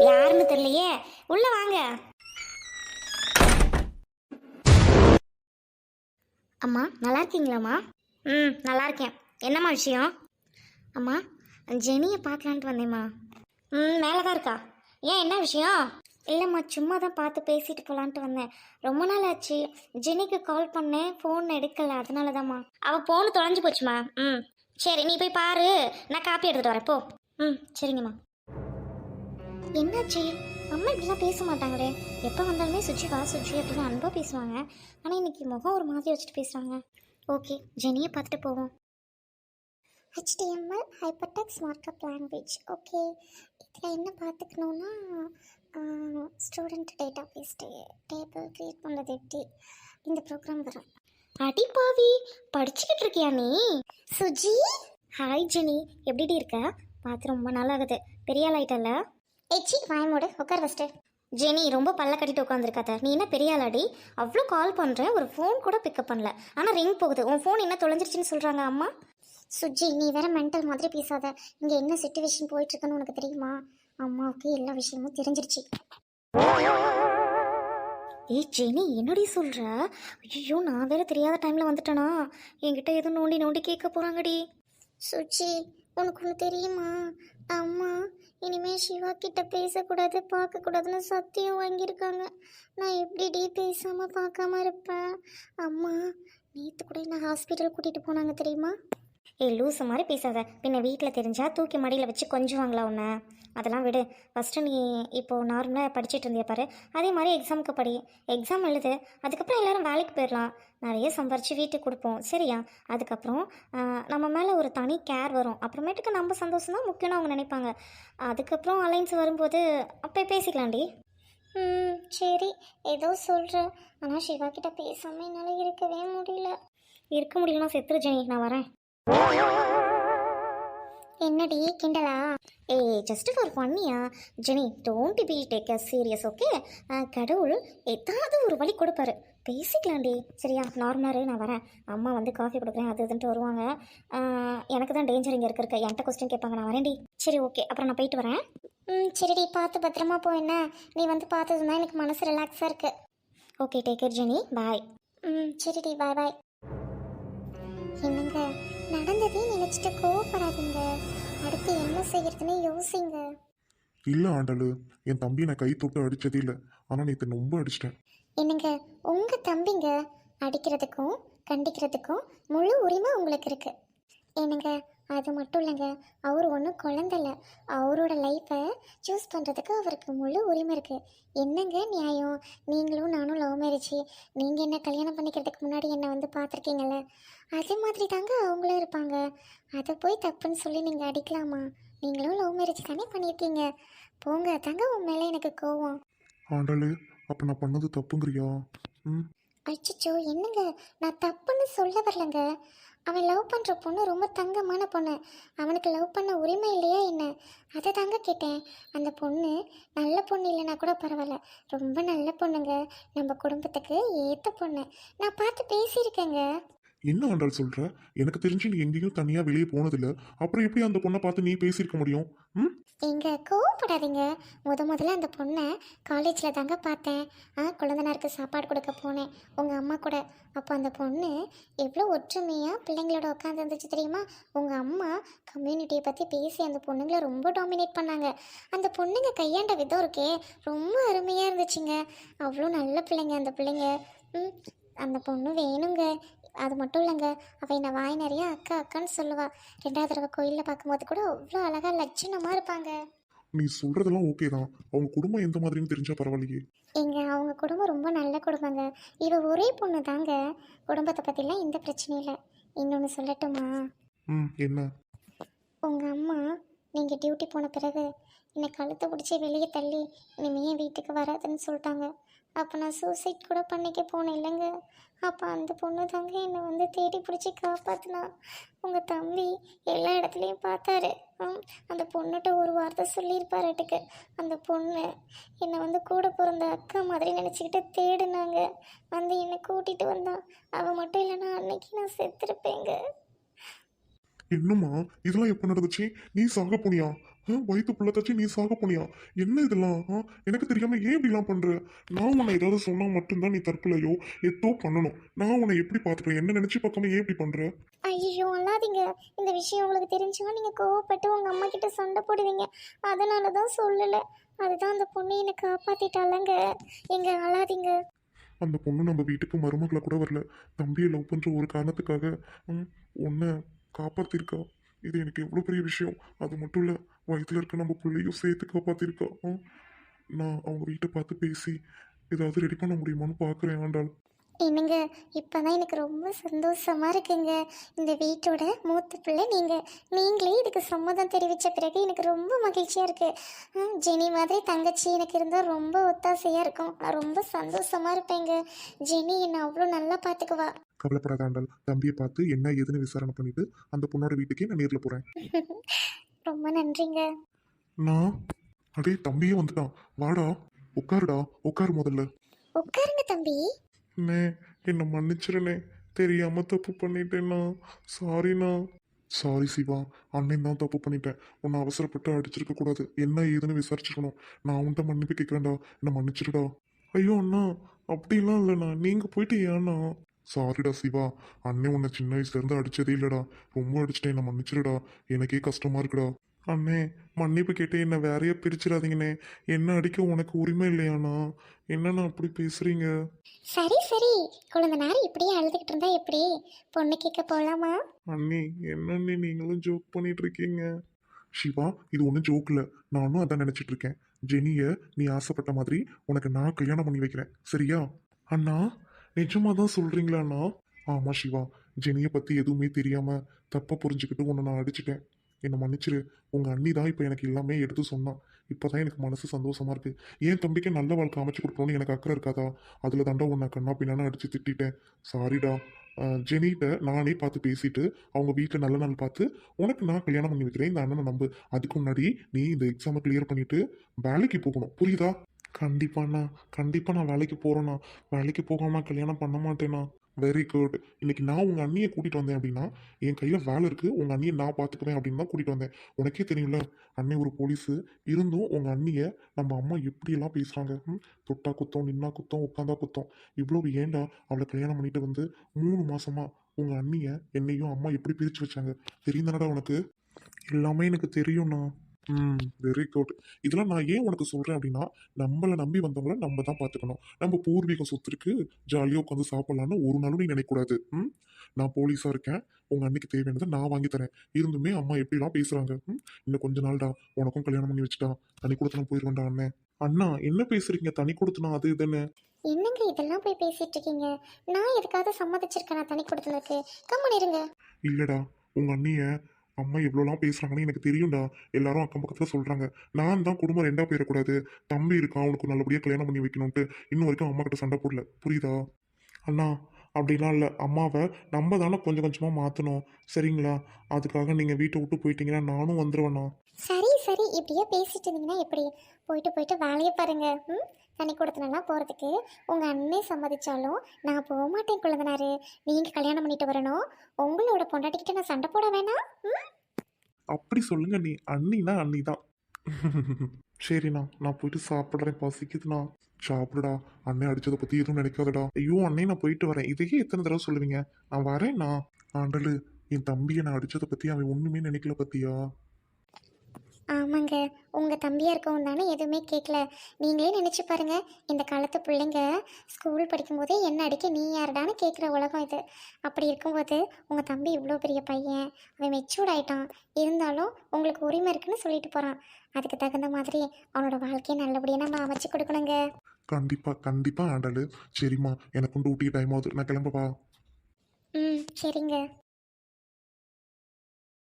யாருன்னு தெரியலையே. உள்ள வாங்க. அம்மா நல்லா இருக்கீங்களாம்மா? நல்லா இருக்கேன். என்னம்மா விஷயம்? அம்மா, ஜெனியை பார்க்கலான்ட்டு வந்தேம்மா. மேலே தான் இருக்கா. ஏன், என்ன விஷயம்? இல்லைம்மா, சும்மா தான் பார்த்து பேசிட்டு போகலான்ட்டு வந்தேன். ரொம்ப நாள் ஆச்சு. ஜெனிக்கு கால் பண்ணேன், ஃபோன் எடுக்கலை, அதனால தான்மா. அவள் ஃபோனு தொலைஞ்சு போச்சுமா. சரி, நீ போய் பாரு, நான் காப்பி எடுத்துகிட்டு வரேன் போ. சரிங்கம்மா. என்னாச்சு? அம்மா இப்படிலாம் பேச மாட்டாங்களே. எப்போ வந்தாலுமே சுச்சி வா சுச்சி அப்படின்னு அன்பாக பேசுவாங்க. ஆனால் இன்னைக்கு முகம் ஒரு மாதிரி வச்சுட்டு பேசுகிறாங்க. ஓகே, ஜெனியை பார்த்துட்டு போவோம். HTML hypertext markup language. Okay, இதில் என்ன பார்த்துக்கணுன்னா student database table create பண்ணுறது எப்படி இந்த ப்ரோக்ராம் வரும். அடி பாவி, படிச்சுக்கிட்டு இருக்கியா நீ? சுஜி, ஹாய் ஜெனி, எப்படி இருக்க? பார்த்து ரொம்ப நாள் ஆகுது. பெரிய ஆள் ஆயிட்டல்ல? ஏச்சி வாய்மோடு உட்கார் ஃபஸ்ட்டு. ஜெனி ரொம்ப பல்ல கட்டிட்டு உட்காந்துருக்காத. நீ என்ன பெரிய ஆளாடி? அவ்வளோ கால் பண்ணுறேன், ஒரு ஃபோன் கூட பிக்கப் பண்ணல. ஆனால் ரிங் போகுது. உன் ஃபோன் என்ன தொலைஞ்சிருச்சுன்னு சொல்கிறாங்க அம்மா. சுஜி, நீ வேற மென்டல் மாதிரி பேசாத. இங்கே என்ன சிச்சுவேஷன் போயிட்டுருக்குன்னு உனக்கு தெரியுமா? அம்மாவுக்கு எல்லா விஷயமும் தெரிஞ்சிருச்சு. ஏய் ஜெனி, என்னடி சொல்கிற? ஐயோ, நான் வேற தெரியாத டைமில் வந்துட்டேனா? என்கிட்ட எதுவும் நோண்டி நோண்டி கேட்க போகிறாங்கடி. சுஜி, உனக்கு ஒன்று தெரியுமா? அம்மா இனிமேல் சிவா கிட்ட பேசக்கூடாது, பார்க்கக்கூடாதுன்னு சத்தியம் வாங்கியிருக்காங்க. நான் எப்படிடி பேசாமல் பார்க்காம இருப்பேன்? அம்மா நேற்று கூட என்ன ஹாஸ்பிட்டல் கூட்டிகிட்டு போனாங்க தெரியுமா? ஏய் லூசு மாதிரி பேசாத. பின்ன வீட்டில் தெரிஞ்சா தூக்கி மடியில் வச்சு கொஞ்சுவாங்களா உன்னை? அதெல்லாம் விடு. ஃபஸ்ட்டு நீ இப்போது நார்மலாக படிச்சுட்டு இருந்திய பாரு, அதே மாதிரி எக்ஸாமுக்கு படி. எக்ஸாம் எழுது, அதுக்கப்புறம் எல்லோரும் வேலைக்கு போயிடலாம். நிறைய சம்பாரித்து வீட்டுக்கு கொடுப்போம், சரியா? அதுக்கப்புறம் நம்ம மேலே ஒரு தனி கேர் வரும். அப்புறமேட்டுக்கு நம்ம சந்தோஷம் தான் முக்கியம்னு அவங்க நினைப்பாங்க. அதுக்கப்புறம் அலைன்ஸ் வரும்போது அப்போ பேசிக்கலாம்டி. சரி, ஏதோ சொல்கிறேன். ஆனால் சிவா கிட்ட பேசாமல் என்னால் இருக்கவே முடியல. இருக்க முடியலன்னா செத்துரு ஜெனி, நான் வரேன். என்னடி கிண்டலா? ஏய், ஜஸ்ட் ஃபார் ஃபன்னியா Jenny, don't be take a serious, okay? கடவுள் ஏதாவது ஒரு வழி கொடுப்பாரு, பேசிக்கலாண்டி, சரியா? நார்மலாக நான் வரேன். அம்மா வந்து காஃபி கொடுக்குறேன் அது இதுன்ட்டு வருவாங்க. எனக்கு தான் டேஞ்சர் இங்கே இருக்க. என்கிட்ட கொஸ்டின் கேட்பாங்க, நான் வரேன்டி. சரி ஓகே, அப்புறம் நான் போயிட்டு வரேன். சரிடி, பார்த்து பத்திரமா போ. என்ன நீ வந்து பார்த்ததுன்னா எனக்கு மனசு ரிலாக்ஸாக இருக்குது. ஓகே, டேக் கேர் ஜெனி, பாய். சரிடி, பாய் பாய். என்னங்க, நடந்ததே நினைச்சிட்டு கோவப்படாதீங்க. அடுத்து என்ன செய்யறதுன்னு யோசிங்க. இல்லை ஆண்டலு, என் தம்பி நான் கை தொட்டு அடித்ததே இல்லை. ஆனால் நேற்று ரொம்ப அடிச்சிட்டேன். என்னங்க, உங்கள் தம்பிங்க அடிக்கிறதுக்கும் கண்டிக்கிறதுக்கும் முழு உரிமை உங்களுக்கு இருக்குது. என்னங்க, அது மட்டும் இல்லைங்க, அவர் ஒன்றும் குழந்தைல. அவரோட லைஃப்பை சூஸ் பண்ணுறதுக்கு அவருக்கு முழு உரிமை இருக்குது. என்னங்க நியாயம்? நீங்களும் நானும் லவ் மேரேஜ். நீங்கள் என்ன கல்யாணம் பண்ணிக்கிறதுக்கு முன்னாடி என்னை வந்து பார்த்துருக்கீங்கள, அது மாதிரி தாங்க அவங்களும் இருப்பாங்க. அதை போய் தப்புன்னு சொல்லி நீங்கள் அடிக்கலாமா? நீங்களும் லவ் மேரேஜ் தானே பண்ணியிருக்கீங்க. போங்க, தாங்க உன் மேலே எனக்கு கோவம். ஆண்டலு, அப்போ நான் பண்ணது தப்புங்கிறியா? அச்சோ, என்னங்க, நான் தப்புன்னு சொல்ல வரலங்க. அவன் லவ் பண்ணுற பொண்ணு ரொம்ப தங்கமான பொண்ணு. அவனுக்கு லவ் பண்ண உரிமை இல்லையா என்ன? அதை தாங்க கேட்டேன். அந்த பொண்ணு நல்ல பொண்ணு இல்லைன்னா கூட பரவாயில்ல, ரொம்ப நல்ல பொண்ணுங்க. நம்ம குடும்பத்துக்கு ஏற்ற பொண்ணு. நான் பார்த்து பேசியிருக்கேங்க. என்ன ஆண்டாள் சொல்கிற? எனக்கு தெரிஞ்சு நீ எங்கேயும் தனியாக வெளியே போனதில்லை. அப்புறம் எப்படி அந்த பொண்ணை பார்த்து நீ பேசியிருக்க முடியும்? எங்க கோவப்படாதீங்க. முதல்ல அந்த பொண்ணை காலேஜில் தாங்க பார்த்தேன். குழந்தைனாருக்கு சாப்பாடு கொடுக்க போனேன் உங்கள் அம்மா கூட. அப்போ அந்த பொண்ணு எவ்வளோ ஒற்றுமையாக பிள்ளைங்களோட உட்காந்து இருந்துச்சு தெரியுமா? உங்கள் அம்மா கம்யூனிட்டியை பற்றி பேசி அந்த பொண்ணுங்களை ரொம்ப டாமினேட் பண்ணாங்க. அந்த பொண்ணுங்க கையாண்ட விதம் இருக்கே, ரொம்ப அருமையாக இருந்துச்சுங்க. அவ்வளோ நல்ல பிள்ளைங்க அந்த பிள்ளைங்க. அந்த பொண்ணு வேணுங்க. அது மட்டும் இல்லைங்க, அவள் என்னை வாய் நிறையா அக்கா அக்கான்னு சொல்லுவா. 2வது தடவை கோயிலில் பார்க்கும்போது கூட அவ்வளோ அழகாக லட்சணமாக இருப்பாங்க. நீ சொல்கிறதெல்லாம் ஓகே தான். அவங்க குடும்பம் எந்த மாதிரின்னு தெரிஞ்சா பரவாயில்லையே. அவங்க குடும்பம் ரொம்ப நல்ல குடும்பங்க. இவ ஒரே பொண்ணு தாங்க. குடும்பத்தை பற்றிலாம் எந்த பிரச்சனையும் இல்லை. இன்னொன்று சொல்லட்டுமா? என்ன? உங்கள் அம்மா நீங்கள் டியூட்டி போன பிறகு என்னை கழுத்தை பிடிச்சி வெளியே தள்ளி இனிமே வீட்டுக்கு வராதுன்னு சொல்லிட்டாங்க. அப்போ நான் சூசைட் கூட பண்ணிக்க போனேன் இல்லைங்க. அப்போ அந்த பொண்ணு தாங்க என்னை வந்து தேடி பிடிச்சி காப்பாற்றினா. உங்கள் தம்பி எல்லா இடத்துலையும் பார்த்தாரு. அந்த பொண்ணுகிட்ட ஒரு வார்த்தை சொல்லியிருப்பாருட்டுக்கு. அந்த பொண்ணு என்னை வந்து கூட பிறந்த அக்கா மாதிரி நினச்சிக்கிட்டு தேடினாங்க. வந்து என்னை கூட்டிகிட்டு வந்தான். அவள் மட்டும் இல்லைன்னா அன்னைக்கு நான் செத்துருப்பேங்க. என்னம்மா இதெல்லாம் எப்போ நடந்துச்சு? நீ சாக போனியா? வயிற்று புள்ள தச்சு நீ சாக போனியா? என்ன இதெல்லாம்? எனக்கு தெரியாம ஏன் இப்படிலாம் பண்ற? நான் உன்னை ஏதாவது சொன்னா மட்டும்தான் நீ தற்கொலையோ ஏதோ பண்ணணும். நான் உன்னை எப்படி பாத்துக்கிறேன்? என்ன நினைச்சு பார்க்காம ஏன் இப்படி பண்ற? ஐயோ அல்லாதீங்க. இந்த விஷயம் உங்களுக்கு தெரிஞ்சுன்னா நீங்கள் கோவப்பட்டு உங்கள் அம்மா கிட்ட சண்டை போடுவீங்க. அதனால தான் சொல்லலை. அதுதான் அந்த பொண்ணு என்னை காப்பாற்றிட்டாலங்க. எங்க அழாதீங்க. அந்த பொண்ணு நம்ம வீட்டுக்கு மருமகளை கூட வரல. தம்பியை லவ் பண்ற ஒரு காரணத்துக்காக உன்னை காப்பாத்திருக்கா. இது எனக்கு எவ்வளோ பெரிய விஷயம். அது மட்டும் இல்லை, வயிற்றுல இருக்க நம்ம பிள்ளையும் சேர்த்து காப்பாத்திருக்கா. நான் அவங்க வீட்டை பார்த்து பேசி ஏதாவது ரெடி பண்ண முடியுமான்னு பார்க்குறேன் ஆண்டாள். என்னங்க, இப்போ தான் எனக்கு ரொம்ப சந்தோஷமாக இருக்குங்க. இந்த வீட்டோட மூத்த பிள்ளை நீங்களே இதுக்கு சம்மதம் தெரிவித்த பிறகு எனக்கு ரொம்ப மகிழ்ச்சியாக இருக்குது. ஜெனி மாதிரி தங்கச்சி எனக்கு இருந்தால் ரொம்ப ஒத்தாசையாக இருக்கும். நான் ரொம்ப சந்தோஷமாக இருப்பேங்க. ஜெனி என்னை அவ்வளோ நல்லா பார்த்துக்குவா. கவலைப்படாத ஆண்டாள். தம்பியை பார்த்து என்ன ஏதுன்னு விசாரணை பண்ணிட்டு அந்த பொண்ணோட வீட்டுக்கே நான் நேரில் போகிறேன். ரொம்ப நன்றிங்க. நான் அடே தம்பியே வந்துட்டான். வாடா, உட்காருடா, உட்காரு முதல்ல. உட்காருங்க தம்பி. அண்ணே, என்னை மன்னிச்சிருண்ணே. தெரியாம தப்பு பண்ணிட்டேண்ணா. சாரிண்ணா. சாரி சிவா, அண்ணன் தான் தப்பு பண்ணிட்டேன். உன்னை அவசரப்பட்டு அடிச்சிருக்க கூடாது. என்ன ஏதுன்னு விசாரிச்சிருக்கணும். நான் உன்ட்ட மன்னிப்பு கேட்குறேன்டா. என்னை மன்னிச்சிருடா. ஐயோ அண்ணா, அப்படிலாம் இல்லைண்ணா. நீங்க போயிட்டு ஏண்ணா? சாரிடா சிவா, அண்ணன் உன்னை சின்ன வயசுல இருந்து அடிச்சதே இல்லடா. ரொம்ப அடிச்சிட்டேன், என்னை மன்னிச்சிருடா. எனக்கே கஷ்டமா இருக்குடா. அண்ணே, மன்னிப்பு கேட்டு என்னை வேறையா பிரிச்சிடாதீங்கண்ணே. என்ன அடிக்க உனக்கு உரிமை இல்லையாண்ணா? என்னண்ணா அப்படி பேசுறீங்க? சரி சரி, குழந்தை நேரம் இப்படியே அழுதுகிட்டு இருந்தா எப்படி? பொண்ணு கேட்க போகலாமா? அண்ணி, என்னண்ணி நீங்களும் ஜோக் பண்ணிட்டு இருக்கீங்க? சிவா, இது ஒன்றும் ஜோக் இல்லை. நானும் அதான் நினைச்சிட்டு இருக்கேன். ஜெனிய நீ ஆசைப்பட்ட மாதிரி உனக்கு நான் கல்யாணம் பண்ணி வைக்கிறேன், சரியா? அண்ணா, நிஜமா தான் சொல்றீங்களா அண்ணா? ஆமா சிவா, ஜெனியை பத்தி எதுவுமே தெரியாம தப்பா புரிஞ்சுக்கிட்டு உன்னை நான் அடிச்சிட்டேன். என்னை மன்னிச்சிரு. உங்க அண்ணி தான் இப்போ எனக்கு எல்லாமே எடுத்து சொன்னான். இப்போதான் எனக்கு மனசு சந்தோஷமா இருக்கு. என் தம்பிக்கு நல்ல வாழ்க்கை அமைச்சு கொடுக்கணும்னு எனக்கு அக்கறை இருக்காதா? அதுல தாண்டா உன்னை கண்ணா பின்னான்னு அடிச்சு திட்டிட்டேன். சாரிடா. ஜெனிகிட்ட நானே பார்த்து பேசிட்டு அவங்க வீட்டில் நல்ல நாள் பார்த்து உனக்கு நான் கல்யாணம் பண்ணி வைக்கிறேன். இந்த அண்ணனை நம்பு. அதுக்கு முன்னாடி நீ இந்த எக்ஸாமை கிளியர் பண்ணிட்டு வேலைக்கு போகணும், புரியுதா? கண்டிப்பாண்ணா, கண்டிப்பா நான் வேலைக்கு போறேண்ணா. வேலைக்கு போகாம கல்யாணம் பண்ண மாட்டேண்ணா. Very good. இன்னைக்கு நான் உங்க அண்ணியை கூட்டிட்டு வந்தேன் அப்படின்னா என் கையில வேலை இருக்கு, உங்க அண்ணியை நான் பார்த்துக்குவேன் அப்படின்னு தான் கூட்டிட்டு வந்தேன். உனக்கே தெரியும்ல, அண்ணன் ஒரு போலீஸு. இருந்தும் உங்க அண்ணியை நம்ம அம்மா எப்படியெல்லாம் பேசுறாங்க. தொட்டா குத்தம், நின்னா குத்தம், உட்காந்தா குத்தம். இவ்வளவு ஏண்டா அவளை கல்யாணம் பண்ணிட்டு வந்து 3 மாசமா உங்க அண்ணியை என்னையும் அம்மா எப்படி பிரிச்சு வச்சாங்க தெரியும் தானடா உனக்கு? எல்லாமே எனக்கு தெரியும்ண்ணா. Very good. இதெல்லாம் நான் ஏன் உனக்கு சொல்றேன் அப்படின்னா, நம்மளை நம்பி வந்தவங்கள நம்ம தான் பார்த்துக்கணும். நம்ம பூர்வீக சொத்துருக்கு ஜாலியாக உட்காந்து சாப்பிடலான்னு ஒரு நாளும் நீ நினைக்கக்கூடாது. நான் போலீஸா இருக்கேன். உங்க அன்னைக்கு தேவையானதை நான் வாங்கி தரேன். இருந்துமே அம்மா எப்படிலாம் பேசுறாங்க. இன்னும் கொஞ்ச நாள்டா உனக்கும் கல்யாணம் பண்ணி வச்சுட்டா தனி கொடுத்தனா போயிடுவேன்டா அண்ணன். அண்ணா, என்ன பேசுறீங்க? தனி கொடுத்தனா அது இதுன்னு? என்னங்க இதெல்லாம் போய் பேசிட்டு இருக்கீங்க? நான் எதுக்காவது சம்மதிச்சிருக்கேன் நான் தனி கொடுத்ததுக்கு? கம்மன் இருங்க. இல்லடா, உங்க அண்ணிய அம்மா எவ்வளோலாம் பேசுறாங்கன்னு எனக்கு தெரியும்டா. எல்லாரும் அக்கம் பக்கத்துல சொல்றாங்க. நான் தான் குடும்பம் ரெண்டா போயிடக்கூடாது, தம்பி இருக்கான் அவனுக்கு நல்லபடியா கல்யாணம் பண்ணி வைக்கணும்ட்டு இன்னும் வரைக்கும் அம்மா கிட்ட சண்டை போடல, புரியுதா? அண்ணா, அப்படிலாம் இல்லை. அம்மாவை நம்ம தானே கொஞ்சம் கொஞ்சமாக மாற்றணும், சரிங்களா? அதுக்காக நீங்கள் வீட்டை விட்டு போயிட்டீங்கன்னா நானும் வந்துடுவேண்ணா. சரி சரி, இப்படியே பேசிட்டு இருந்தீங்கன்னா எப்படி? போயிட்டு வேலையை பாருங்க. தனி கொடுத்தனெல்லாம் போகிறதுக்கு உங்கள் அண்ணே சம்மதிச்சாலும் நான் போக மாட்டேன் குழந்தனாரு. நீங்கள் கல்யாணம் பண்ணிட்டு வரணும். உங்களோட பொண்டாட்டிக்கிட்ட நான் சண்டை போட வேணாம். அப்படி சொல்லுங்க. நீ அண்ணினா அண்ணி தான். சரிண்ணா, நான் போயிட்டு சாப்பிட்றேன், பசிக்குதுண்ணா. சாப்பிடுடா. அண்ணன் அடிச்சதை பத்தி எதுவும் நினைக்காதடா. ஐயோ அண்ணே, நான் போயிட்டு வரேன். இதையே எத்தனை தடவை சொல்லுவீங்க? நான் வரேண்ணா. ஆண்டலு, என் தம்பியை நான் அடிச்சதை பத்தி அவன் ஒண்ணுமே நினைக்கல பத்தியா? ஆமாங்க, உங்கள் தம்பியாக இருக்கவும் தானே எதுவுமே கேட்கல. நீங்களே நினச்சி பாருங்க, இந்த காலத்து பிள்ளைங்க ஸ்கூல் படிக்கும்போதே என்ன அடிக்க நீ யாருடான்னு கேட்குற உலகம் இது. அப்படி இருக்கும்போது உங்கள் தம்பி இவ்வளோ பெரிய பையன், அவன் மெச்சூர்ட் ஆகிட்டான். இருந்தாலும் உங்களுக்கு உரிமை இருக்குன்னு சொல்லிட்டு போகிறான். அதுக்கு தகுந்த மாதிரி அவனோட வாழ்க்கையை நல்லபடியாக நம்ம அமைச்சு கொடுக்கணுங்க. கண்டிப்பா கண்டிப்பா ஆண்டலு. சரிம்மா, எனக்கும் டியூட்டி டைம் ஆகுது, நான் கிளம்பவா? சரிங்க.